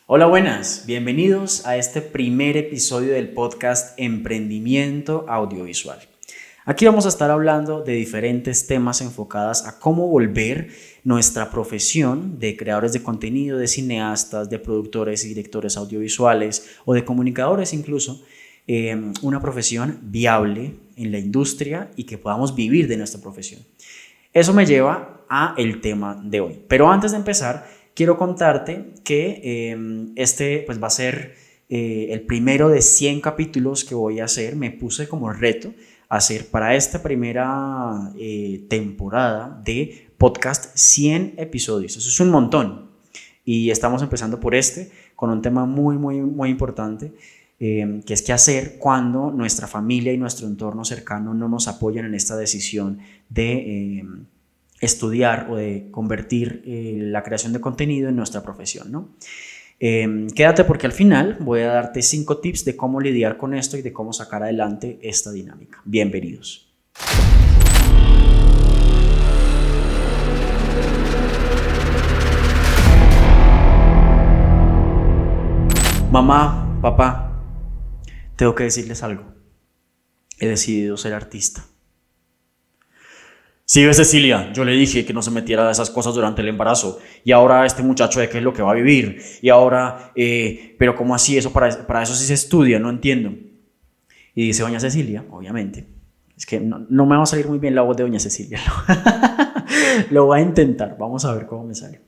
Hola, buenas, bienvenidos a este primer episodio del podcast Emprendimiento Audiovisual. Aquí vamos a estar hablando de diferentes temas enfocados a cómo volver nuestra profesión de creadores de contenido, de cineastas, de productores y directores audiovisuales o de comunicadores incluso, una profesión viable en la industria y que podamos vivir de nuestra profesión. Eso me lleva a el tema de hoy. Pero antes de empezar, quiero contarte que este va a ser el primero de 100 capítulos que voy a hacer. Me puse como reto hacer para esta primera temporada de podcast 100 episodios. Eso es un montón. Y estamos empezando por con un tema muy importante, que es qué hacer cuando nuestra familia y nuestro entorno cercano no nos apoyan en esta decisión de estudiar o de convertir la creación de contenido en nuestra profesión, ¿no? Quédate porque al final voy a darte 5 tips de cómo lidiar con esto y de cómo sacar adelante esta dinámica. Bienvenidos. Mamá, papá, tengo que decirles algo. He decidido ser artista. Sí, ve Cecilia, yo le dije que no se metiera a esas cosas durante el embarazo y ahora este muchacho de qué es lo que va a vivir y ahora, pero ¿cómo así? Eso para eso sí se estudia, no entiendo. Y dice doña Cecilia, obviamente, es que no me va a salir muy bien la voz de doña Cecilia, lo voy a intentar, vamos a ver cómo me sale.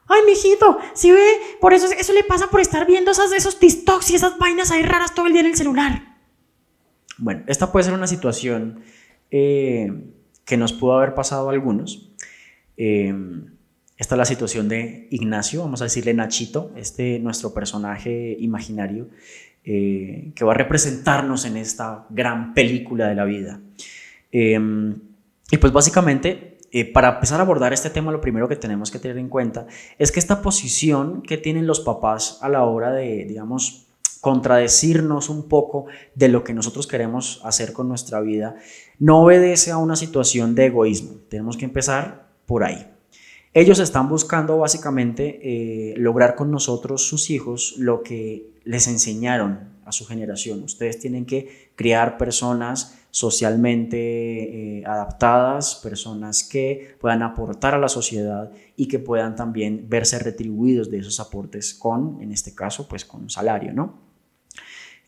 Ay, mijito, ¿sí ve? Por eso le pasa por estar viendo esos TikToks y esas vainas ahí raras todo el día en el celular. Bueno, esta puede ser una situación que nos pudo haber pasado a algunos. Esta es la situación de Ignacio, vamos a decirle Nachito, nuestro personaje imaginario que va a representarnos en esta gran película de la vida. Y pues básicamente, para empezar a abordar este tema, lo primero que tenemos que tener en cuenta es que esta posición que tienen los papás a la hora de, digamos, contradecirnos un poco de lo que nosotros queremos hacer con nuestra vida, no obedece a una situación de egoísmo. Tenemos que empezar por ahí. Ellos están buscando básicamente lograr con nosotros, sus hijos, lo que les enseñaron a su generación. Ustedes tienen que criar personas socialmente adaptadas, personas que puedan aportar a la sociedad y que puedan también verse retribuidos de esos aportes con, en este caso, pues con un salario, ¿no?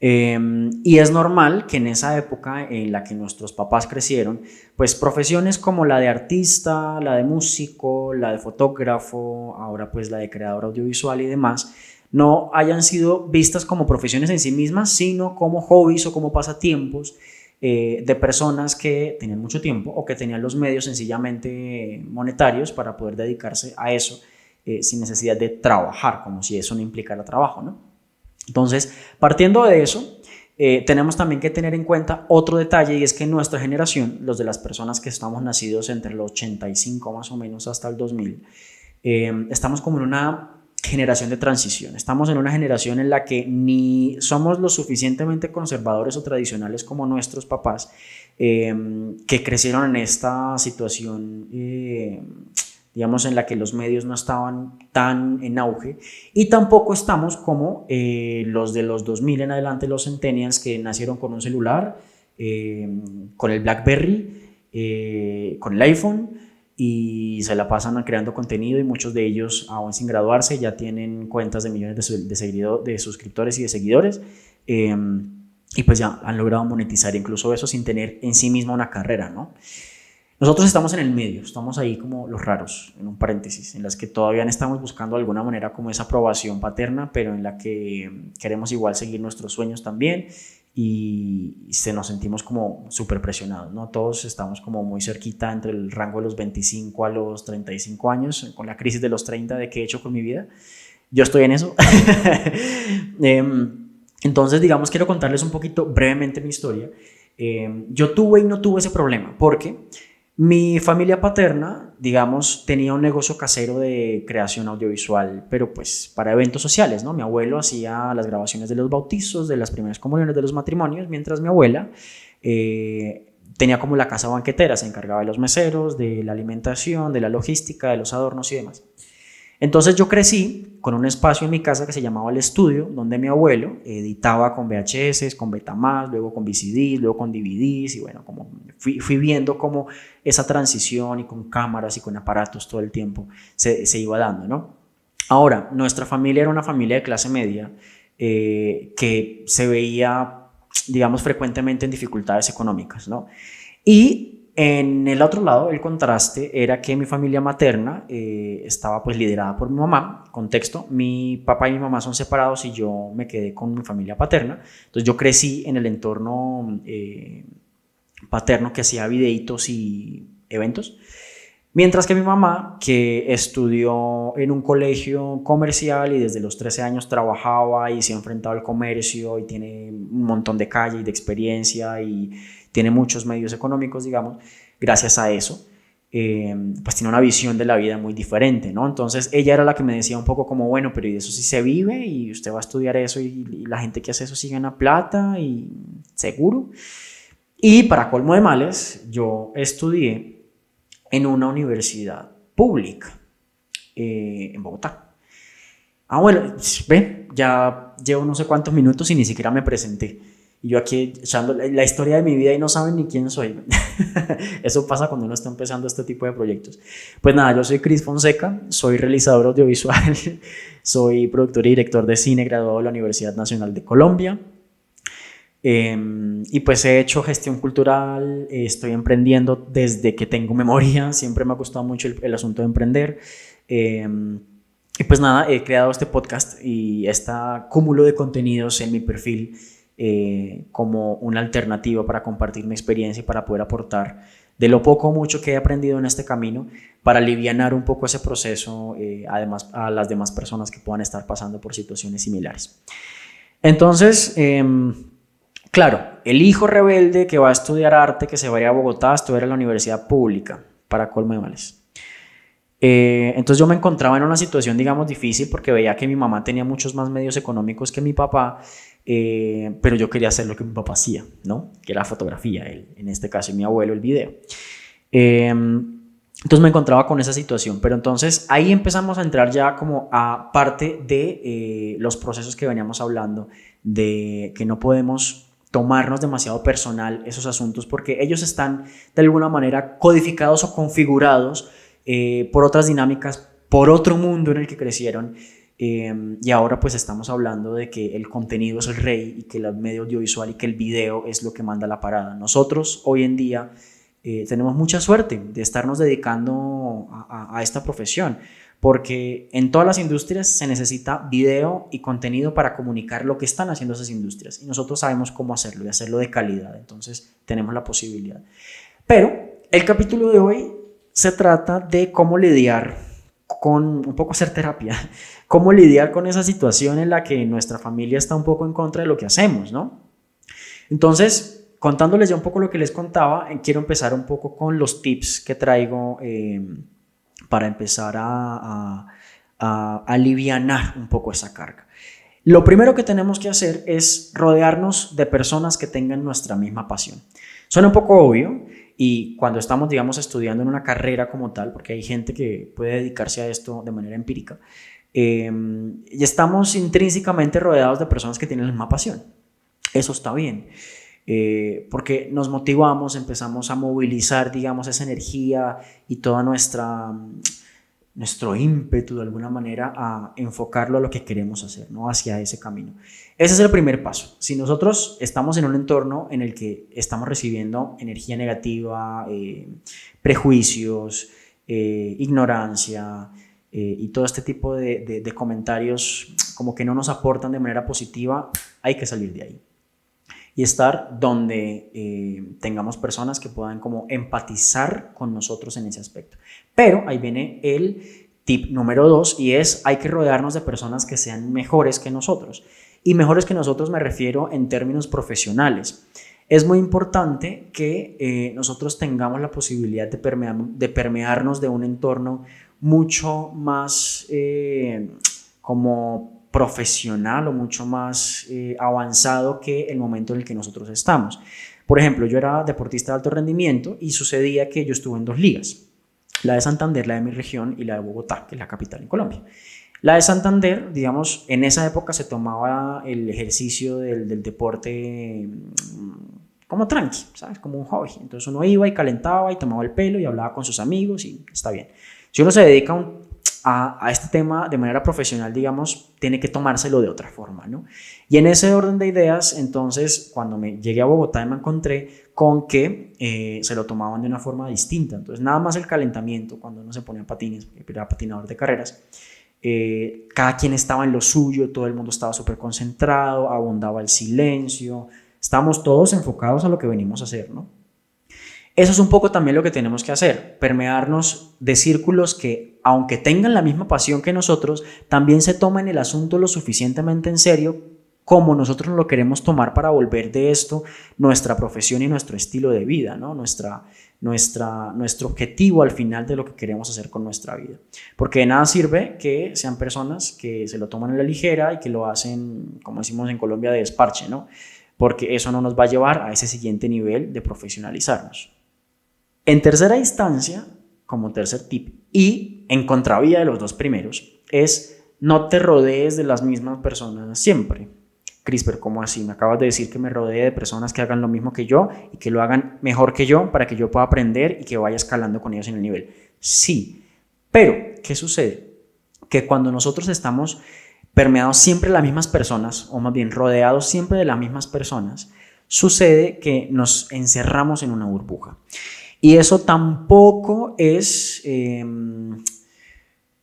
Y es normal que en esa época en la que nuestros papás crecieron, pues profesiones como la de artista, la de músico, la de fotógrafo, ahora pues la de creador audiovisual y demás, no hayan sido vistas como profesiones en sí mismas, sino como hobbies o como pasatiempos de personas que tenían mucho tiempo o que tenían los medios sencillamente monetarios para poder dedicarse a eso sin necesidad de trabajar, como si eso no implicara trabajo, ¿no? Entonces, partiendo de eso, tenemos también que tener en cuenta otro detalle, y es que nuestra generación, los de las personas que estamos nacidos entre los 85 más o menos hasta el 2000, estamos como en una generación de transición. Estamos en una generación en la que ni somos lo suficientemente conservadores o tradicionales como nuestros papás, que crecieron en esta situación digamos, en la que los medios no estaban tan en auge, y tampoco estamos como los de los 2000 en adelante, los centennials, que nacieron con un celular, con el BlackBerry, con el iPhone, y se la pasan creando contenido, y muchos de ellos, aún sin graduarse, ya tienen cuentas de millones de suscriptores y de seguidores, y pues ya han logrado monetizar incluso eso sin tener en sí misma una carrera, ¿no? Nosotros estamos en el medio, estamos ahí como los raros, en un paréntesis, en las que todavía no estamos buscando de alguna manera como esa aprobación paterna, pero en la que queremos igual seguir nuestros sueños también y nos sentimos como súper presionados, ¿no? Todos estamos como muy cerquita entre el rango de los 25 a los 35 años, con la crisis de los 30 de qué he hecho con mi vida. Yo estoy en eso. Entonces, digamos, quiero contarles un poquito brevemente mi historia. Yo tuve y no tuve ese problema, porque mi familia paterna, digamos, tenía un negocio casero de creación audiovisual, pero pues para eventos sociales, ¿no? Mi abuelo hacía las grabaciones de los bautizos, de las primeras comuniones, de los matrimonios, mientras mi abuela tenía como la casa banquetera, se encargaba de los meseros, de la alimentación, de la logística, de los adornos y demás. Entonces yo crecí con un espacio en mi casa que se llamaba el estudio, donde mi abuelo editaba con VHS, con Betamax, luego con VCDs, luego con DVDs, y bueno, como fui viendo cómo esa transición y con cámaras y con aparatos todo el tiempo se iba dando, ¿no? Ahora, nuestra familia era una familia de clase media que se veía, digamos, frecuentemente en dificultades económicas, ¿no? Y en el otro lado, el contraste era que mi familia materna estaba pues liderada por mi mamá. Contexto, mi papá y mi mamá son separados y yo me quedé con mi familia paterna. Entonces yo crecí en el entorno paterno que hacía videitos y eventos. Mientras que mi mamá, que estudió en un colegio comercial y desde los 13 años trabajaba y se ha enfrentado al comercio y tiene un montón de calle y de experiencia y tiene muchos medios económicos, digamos, gracias a eso, pues tiene una visión de la vida muy diferente, ¿no? Entonces ella era la que me decía un poco como, bueno, pero ¿y de eso sí se vive? ¿Y usted va a estudiar eso y la gente que hace eso sí gana plata? ¿Y seguro? Y para colmo de males, yo estudié en una universidad pública en Bogotá. Bueno, ven, ya llevo no sé cuántos minutos y ni siquiera me presenté. Y yo aquí echando la historia de mi vida y no saben ni quién soy. Eso pasa cuando uno está empezando este tipo de proyectos. Pues nada, yo soy Cris Fonseca, soy realizador audiovisual, soy productor y director de cine graduado de la Universidad Nacional de Colombia. Y pues he hecho gestión cultural, estoy emprendiendo desde que tengo memoria, siempre me ha gustado mucho el asunto de emprender. Y pues nada, he creado este podcast y este cúmulo de contenidos en mi perfil como una alternativa para compartir mi experiencia y para poder aportar de lo poco o mucho que he aprendido en este camino para alivianar un poco ese proceso además a las demás personas que puedan estar pasando por situaciones similares. Entonces, claro, el hijo rebelde que va a estudiar arte, que se va a ir a Bogotá a estudiar en la universidad pública, para colmo de males. Entonces yo me encontraba en una situación, digamos, difícil porque veía que mi mamá tenía muchos más medios económicos que mi papá, pero yo quería hacer lo que mi papá hacía, ¿no? Que era fotografía, en este caso, y mi abuelo, el video. Entonces me encontraba con esa situación, pero entonces ahí empezamos a entrar ya como a parte de los procesos que veníamos hablando, de que no podemos tomarnos demasiado personal esos asuntos porque ellos están de alguna manera codificados o configurados por otras dinámicas, por otro mundo en el que crecieron, y ahora pues estamos hablando de que el contenido es el rey y que el medio audiovisual y que el video es lo que manda la parada. Nosotros hoy en día tenemos mucha suerte de estarnos dedicando a esta profesión, porque en todas las industrias se necesita video y contenido para comunicar lo que están haciendo esas industrias y nosotros sabemos cómo hacerlo y hacerlo de calidad, entonces tenemos la posibilidad. Pero el capítulo de hoy se trata de cómo lidiar con, un poco hacer terapia, cómo lidiar con esa situación en la que nuestra familia está un poco en contra de lo que hacemos, ¿no? Entonces, contándoles ya un poco lo que les contaba, quiero empezar un poco con los tips que traigo para empezar a alivianar un poco esa carga. Lo primero que tenemos que hacer es rodearnos de personas que tengan nuestra misma pasión. Suena un poco obvio y cuando estamos, digamos, estudiando en una carrera como tal, porque hay gente que puede dedicarse a esto de manera empírica, y estamos intrínsecamente rodeados de personas que tienen la misma pasión. Eso está bien. Porque nos motivamos, empezamos a movilizar, digamos, esa energía y toda nuestro ímpetu de alguna manera a enfocarlo a lo que queremos hacer, ¿no? Hacia ese camino. Ese es el primer paso. Si nosotros estamos en un entorno en el que estamos recibiendo energía negativa, prejuicios, ignorancia y todo este tipo de comentarios como que no nos aportan de manera positiva, hay que salir de ahí y estar donde tengamos personas que puedan como empatizar con nosotros en ese aspecto. Pero ahí viene el tip número 2 y es hay que rodearnos de personas que sean mejores que nosotros. Y mejores que nosotros me refiero en términos profesionales. Es muy importante que nosotros tengamos la posibilidad de permearnos de un entorno mucho más como profesional o mucho más avanzado que el momento en el que nosotros estamos. Por ejemplo, yo era deportista de alto rendimiento y sucedía que yo estuve en 2 ligas. la de Santander, la de mi región, y la de Bogotá, que es la capital en Colombia. La de Santander, digamos, en esa época se tomaba el ejercicio del deporte como tranqui, ¿sabes? Como un hobby. Entonces uno iba y calentaba y tomaba el pelo y hablaba con sus amigos y está bien. Si uno se dedica a este tema de manera profesional, digamos, tiene que tomárselo de otra forma, ¿no? Y en ese orden de ideas, entonces, cuando me llegué a Bogotá me encontré con que se lo tomaban de una forma distinta. Entonces, nada más el calentamiento, cuando uno se ponía patines, porque era patinador de carreras, cada quien estaba en lo suyo, todo el mundo estaba súper concentrado, abundaba el silencio, estábamos todos enfocados a lo que venimos a hacer, ¿no? Eso es un poco también lo que tenemos que hacer, permearnos de círculos que, aunque tengan la misma pasión que nosotros, también se toman el asunto lo suficientemente en serio como nosotros lo queremos tomar para volver de esto nuestra profesión y nuestro estilo de vida, ¿no? Nuestro objetivo al final de lo que queremos hacer con nuestra vida. Porque de nada sirve que sean personas que se lo toman a la ligera y que lo hacen, como decimos en Colombia, de desparche, ¿no? Porque eso no nos va a llevar a ese siguiente nivel de profesionalizarnos. En tercera instancia, como tercer tip, y en contravía de los dos primeros, es no te rodees de las mismas personas siempre. Crisper, ¿cómo así? Me acabas de decir que me rodee de personas que hagan lo mismo que yo y que lo hagan mejor que yo para que yo pueda aprender y que vaya escalando con ellos en el nivel. Sí, pero ¿qué sucede? Que cuando nosotros estamos permeados siempre de las mismas personas, o más bien rodeados siempre de las mismas personas, sucede que nos encerramos en una burbuja. Y eso tampoco es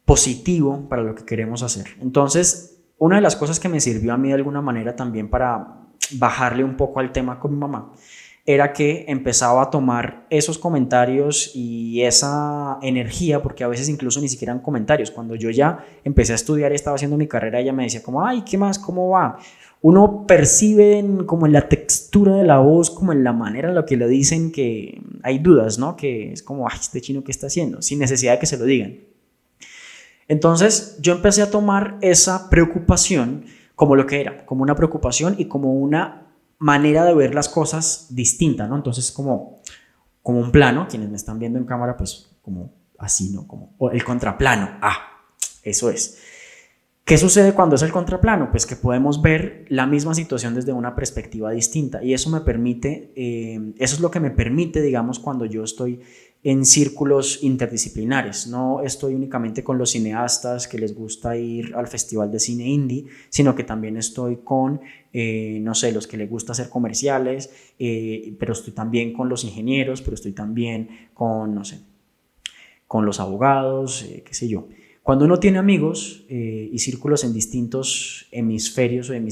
positivo para lo que queremos hacer. Entonces, una de las cosas que me sirvió a mí de alguna manera también para bajarle un poco al tema con mi mamá era que empezaba a tomar esos comentarios y esa energía, porque a veces incluso ni siquiera eran comentarios. Cuando yo ya empecé a estudiar y estaba haciendo mi carrera, ella me decía como, ay, ¿qué más? ¿Cómo va? Uno percibe como en la textura de la voz, como en la manera en la que le dicen que hay dudas, ¿no? Que es como, ay, este chino, ¿qué está haciendo? Sin necesidad de que se lo digan. Entonces yo empecé a tomar esa preocupación como lo que era, como una preocupación y como una manera de ver las cosas distinta, ¿no? Entonces como un plano, quienes me están viendo en cámara, pues como así, ¿no? Como el contraplano, eso es. ¿Qué sucede cuando es el contraplano? Pues que podemos ver la misma situación desde una perspectiva distinta y eso me permite, eso es lo que me permite, digamos, cuando yo estoy en círculos interdisciplinares. No estoy únicamente con los cineastas que les gusta ir al festival de cine indie, sino que también estoy con, no sé, los que les gusta hacer comerciales, pero estoy también con los ingenieros, pero estoy también con, no sé, con los abogados, qué sé yo. Cuando uno tiene amigos y círculos en distintos hemisferios o en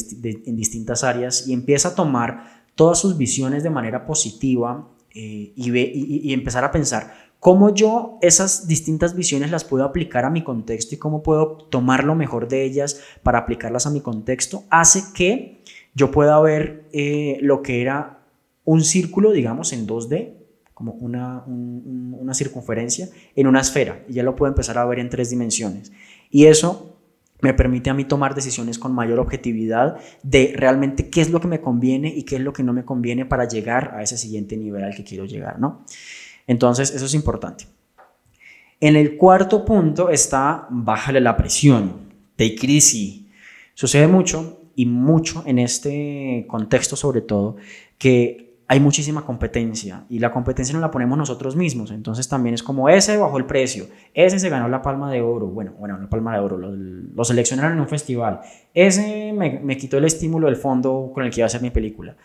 distintas áreas y empieza a tomar todas sus visiones de manera positiva y empezar a pensar cómo yo esas distintas visiones las puedo aplicar a mi contexto y cómo puedo tomar lo mejor de ellas para aplicarlas a mi contexto, hace que yo pueda ver lo que era un círculo, digamos, en 2D, como una circunferencia en una esfera, y ya lo puedo empezar a ver en 3 dimensiones. Y eso me permite a mí tomar decisiones con mayor objetividad de realmente qué es lo que me conviene y qué es lo que no me conviene para llegar a ese siguiente nivel al que quiero llegar, ¿no? Entonces, eso es importante. En el cuarto punto está bájale la presión, take it easy. Sucede mucho en este contexto sobre todo que hay muchísima competencia y la competencia nos la ponemos nosotros mismos, entonces también es como ese bajó el precio, ese se ganó la palma de oro, bueno, la palma de oro, lo seleccionaron en un festival, ese me quitó el estímulo del fondo con el que iba a hacer mi película.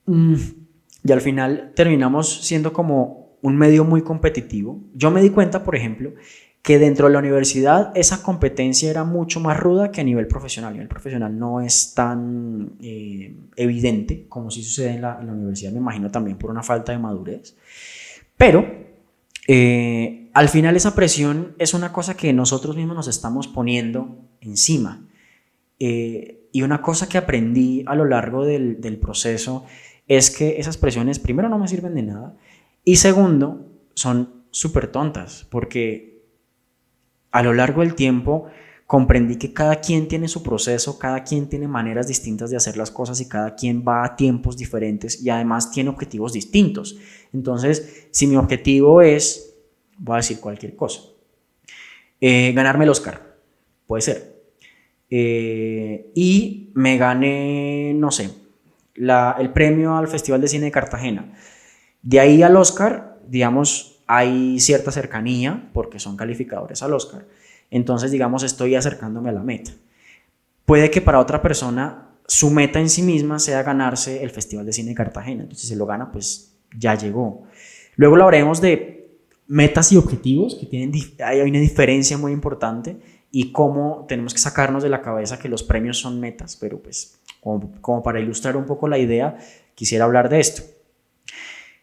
Y al final terminamos siendo como un medio muy competitivo. Yo me di cuenta, por ejemplo, que dentro de la universidad esa competencia era mucho más ruda que a nivel profesional. A nivel profesional no es tan evidente como si sucede en la universidad, me imagino también por una falta de madurez. Pero al final esa presión es una cosa que nosotros mismos nos estamos poniendo encima. Y una cosa que aprendí a lo largo del proceso es que esas presiones, primero, no me sirven de nada y segundo, son súper tontas porque a lo largo del tiempo comprendí que cada quien tiene su proceso, cada quien tiene maneras distintas de hacer las cosas y cada quien va a tiempos diferentes y además tiene objetivos distintos. Entonces, si mi objetivo es voy a decir cualquier cosa. Ganarme el Oscar, puede ser. Y me gané, no sé, el premio al Festival de Cine de Cartagena. De ahí al Oscar, digamos, hay cierta cercanía porque son calificadores al Oscar. Entonces, digamos, estoy acercándome a la meta. Puede que para otra persona su meta en sí misma sea ganarse el Festival de Cine de Cartagena. Entonces, si se lo gana, pues ya llegó. Luego lo hablaremos de metas y objetivos, que hay una diferencia muy importante, y cómo tenemos que sacarnos de la cabeza que los premios son metas, pero pues como para ilustrar un poco la idea, quisiera hablar de esto.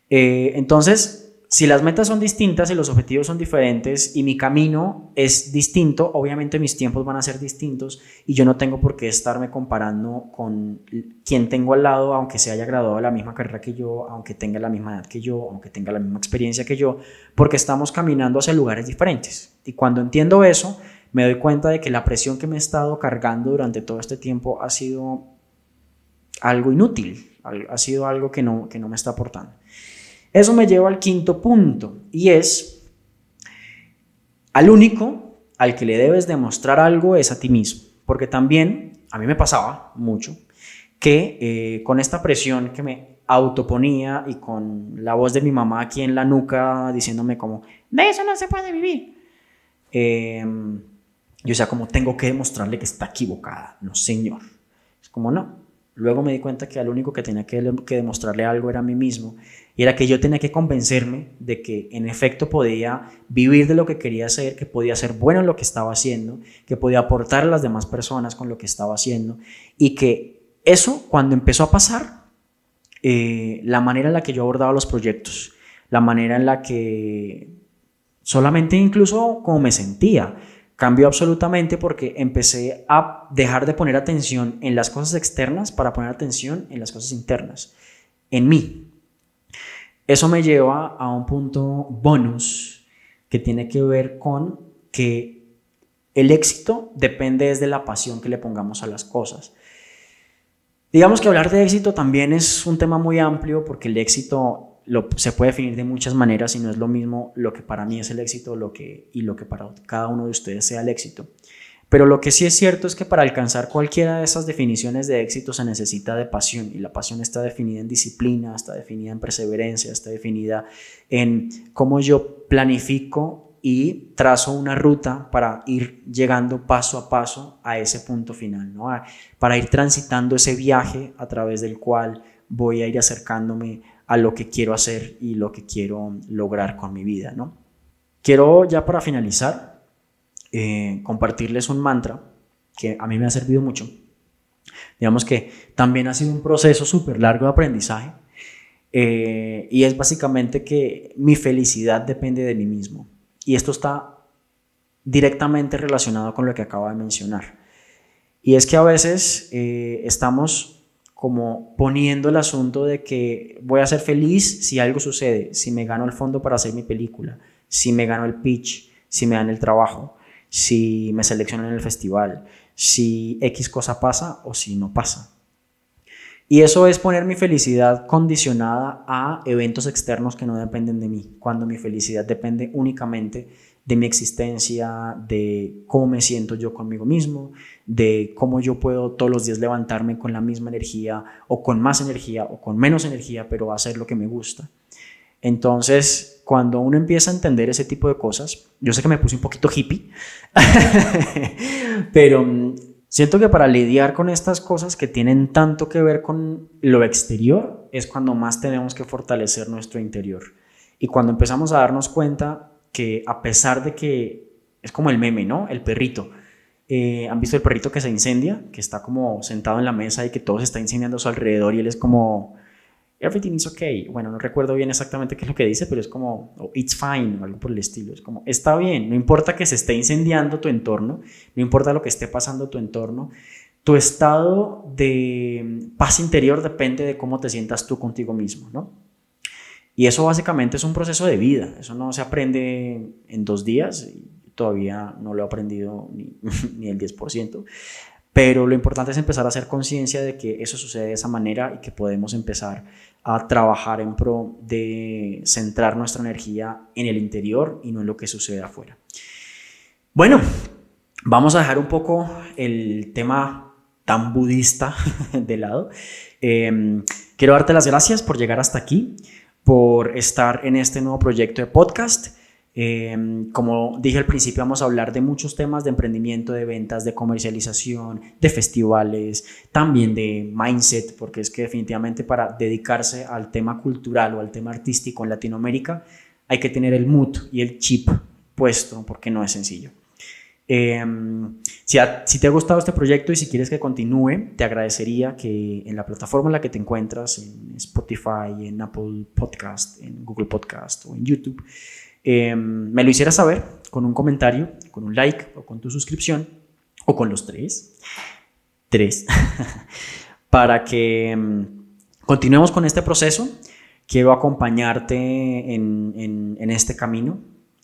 Entonces, si las metas son distintas y los objetivos son diferentes y mi camino es distinto, obviamente mis tiempos van a ser distintos y yo no tengo por qué estarme comparando con quien tengo al lado, aunque se haya graduado de la misma carrera que yo, aunque tenga la misma edad que yo, aunque tenga la misma experiencia que yo, porque estamos caminando hacia lugares diferentes. Y cuando entiendo eso, me doy cuenta de que la presión que me he estado cargando durante todo este tiempo ha sido algo inútil, ha sido algo que no me está aportando. Eso me lleva al quinto punto, y es: al único al que le debes demostrar algo es a ti mismo, porque también a mí me pasaba mucho que con esta presión que me autoponía y con la voz de mi mamá aquí en la nuca diciéndome como, de eso no se puede vivir. Yo decía como, tengo que demostrarle que está equivocada. No, señor. Es como, no. Luego me di cuenta que al único que tenía que demostrarle algo era a mí mismo, y era que yo tenía que convencerme de que en efecto podía vivir de lo que quería hacer, que podía ser bueno en lo que estaba haciendo, que podía aportar a las demás personas con lo que estaba haciendo, y que eso, cuando empezó a pasar, la manera en la que yo abordaba los proyectos, la manera en la que solamente incluso como me sentía, cambió absolutamente, porque empecé a dejar de poner atención en las cosas externas para poner atención en las cosas internas, en mí. Eso me lleva a un punto bonus que tiene que ver con que el éxito depende desde la pasión que le pongamos a las cosas. Digamos que hablar de éxito también es un tema muy amplio, porque el éxito se puede definir de muchas maneras y no es lo mismo lo que para mí es el éxito y lo que para cada uno de ustedes sea el éxito. Pero lo que sí es cierto es que para alcanzar cualquiera de esas definiciones de éxito se necesita de pasión, y la pasión está definida en disciplina, está definida en perseverancia, está definida en cómo yo planifico y trazo una ruta para ir llegando paso a paso a ese punto final, ¿no? Para ir transitando ese viaje a través del cual voy a ir acercándome a lo que quiero hacer y lo que quiero lograr con mi vida, ¿no? Quiero, ya para finalizar, compartirles un mantra que a mí me ha servido mucho. Digamos que también ha sido un proceso súper largo de aprendizaje, y es básicamente que mi felicidad depende de mí mismo, y esto está directamente relacionado con lo que acabo de mencionar, y es que a veces estamos como poniendo el asunto de que voy a ser feliz si algo sucede, si me gano el fondo para hacer mi película, si me gano el pitch, si me dan el trabajo, si me seleccionan en el festival, si X cosa pasa o si no pasa. Y eso es poner mi felicidad condicionada a eventos externos que no dependen de mí, cuando mi felicidad depende únicamente de mi existencia, de cómo me siento yo conmigo mismo, de cómo yo puedo todos los días levantarme con la misma energía o con más energía o con menos energía, pero hacer lo que me gusta. Entonces, cuando uno empieza a entender ese tipo de cosas, yo sé que me puse un poquito hippie, pero siento que para lidiar con estas cosas que tienen tanto que ver con lo exterior, es cuando más tenemos que fortalecer nuestro interior. Y cuando empezamos a darnos cuenta que, a pesar de que es como el meme, ¿no? El perrito. ¿Han visto el perrito que se incendia? Que está como sentado en la mesa y que todo se está incendiando a su alrededor, y él es como, everything is okay. Bueno, no recuerdo bien exactamente qué es lo que dice, pero es como, it's fine, o algo por el estilo. Es como, está bien, no importa que se esté incendiando tu entorno, no importa lo que esté pasando tu entorno, tu estado de paz interior depende de cómo te sientas tú contigo mismo, ¿no? Y eso básicamente es un proceso de vida, eso no se aprende en 2 días, y todavía no lo he aprendido ni el 10%, pero lo importante es empezar a hacer conciencia de que eso sucede de esa manera y que podemos empezar a trabajar en pro de centrar nuestra energía en el interior y no en lo que sucede afuera. Bueno, vamos a dejar un poco el tema tan budista de lado. Quiero darte las gracias por llegar hasta aquí, por estar en este nuevo proyecto de podcast. Como dije al principio, vamos a hablar de muchos temas de emprendimiento, de ventas, de comercialización, de festivales, también de mindset, porque es que definitivamente para dedicarse al tema cultural o al tema artístico en Latinoamérica hay que tener el mood y el chip puesto, porque no es sencillo. Si te ha gustado este proyecto y si quieres que continúe, te agradecería que en la plataforma en la que te encuentras, en Spotify, en Apple Podcast, en Google Podcast o en YouTube, me lo hicieras saber con un comentario, con un like o con tu suscripción o con los tres para que continuemos con este proceso. Quiero acompañarte en este camino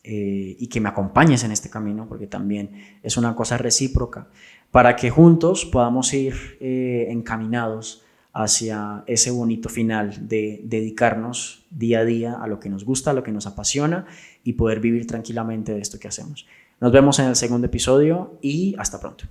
y que me acompañes en este camino, porque también es una cosa recíproca, para que juntos podamos ir encaminados hacia ese bonito final de dedicarnos día a día a lo que nos gusta, a lo que nos apasiona y poder vivir tranquilamente de esto que hacemos. Nos vemos en el segundo episodio y hasta pronto.